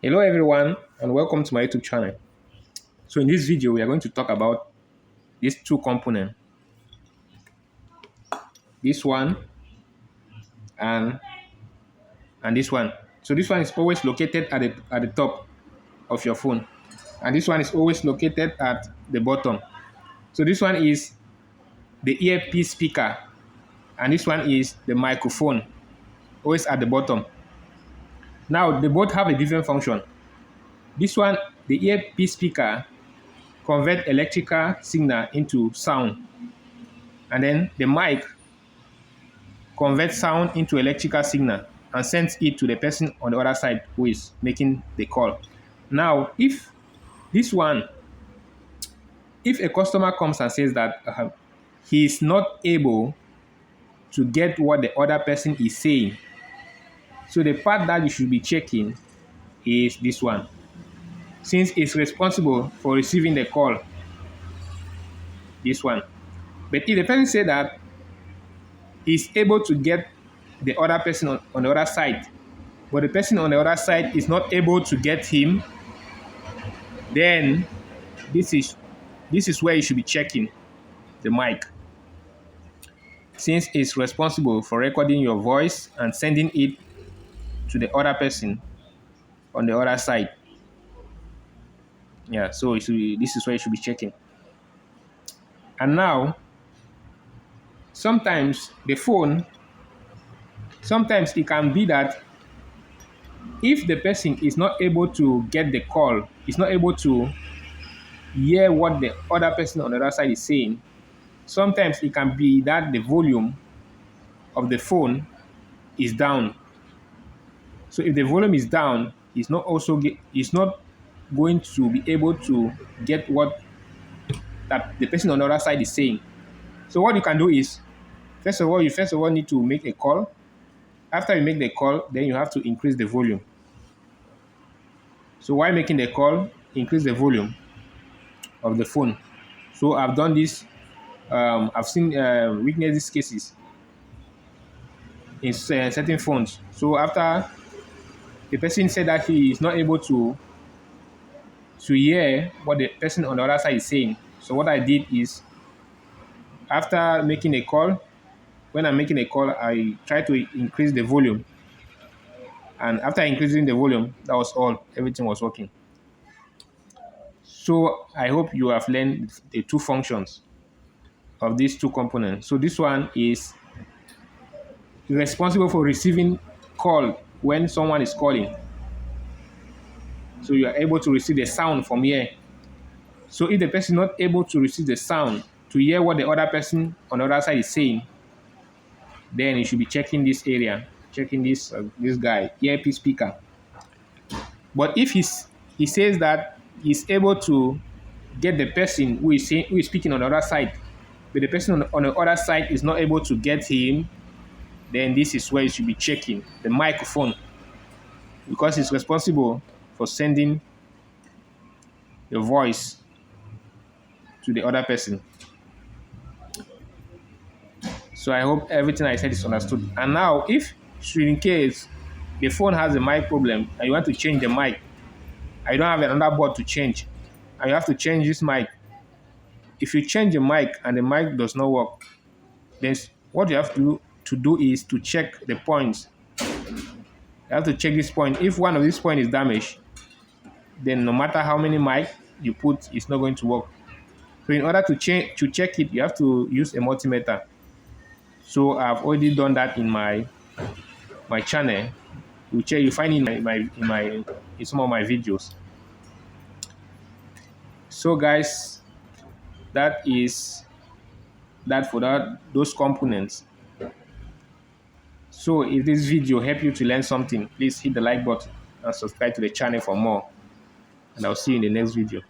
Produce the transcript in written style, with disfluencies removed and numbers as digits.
Hello everyone and welcome to my YouTube channel. So in this video we are going to talk about these two components, this one and this one. So this one is always located at the top of your phone and this one is always located at the bottom. So this one is the earpiece speaker and this one is the microphone, always at the bottom. Now they both have a different function. This one, the earpiece speaker, convert electrical signal into sound, and then the mic converts sound into electrical signal and sends it to the person on the other side who is making the call. Now, if this one, if a customer comes and says that he is not able to get what the other person is saying, so the part that you should be checking is this one. Since it's responsible for receiving the call, this one. But if the person say that he's able to get the other person on the other side, but the person on the other side is not able to get him, then this is where you should be checking the mic, since it's responsible for recording your voice and sending it to the other person on the other side. Yeah, so this is where you should be checking. And now, sometimes the phone, sometimes it can be that if the person is not able to get the call, is not able to hear what the other person on the other side is saying, sometimes it can be that the volume of the phone is down. So if the volume is down, it's not going to be able to get what that the person on the other side is saying. So what you can do is, first of all, you need to make a call. After you make the call, then you have to increase the volume. So while making the call, increase the volume of the phone. So I've done this. I've seen witnessed these cases in certain phones. So after the person said that he is not able to hear what the person on the other side is saying. So what I did is, after making a call, when I'm making a call, I try to increase the volume. And after increasing the volume, that was all. Everything was working. So I hope you have learned the two functions of these two components. So this one is responsible for receiving call when someone is calling. So you are able to receive the sound from here. So if the person is not able to receive the sound to hear what the other person on the other side is saying, then you should be checking this area, checking this guy, earpiece speaker. But if he says that he's able to get the person who is speaking on the other side, but the person on the other side is not able to get him, then this is where you should be checking the microphone, because it's responsible for sending the voice to the other person. So I hope everything I said is understood. And now, if in case the phone has a mic problem and you want to change the mic, I don't have another board to change, and you have to change this mic. If you change the mic and the mic does not work, then what you have to do is to check the points. You have to check this point. If one of these points is damaged, then no matter how many mic you put, it's not going to work. So in order to check it, you have to use a multimeter. So I've already done that in my channel. You find it in some of my videos. So guys, that is that for those components. So if this video helped you to learn something, please hit the like button and subscribe to the channel for more. And I'll see you in the next video.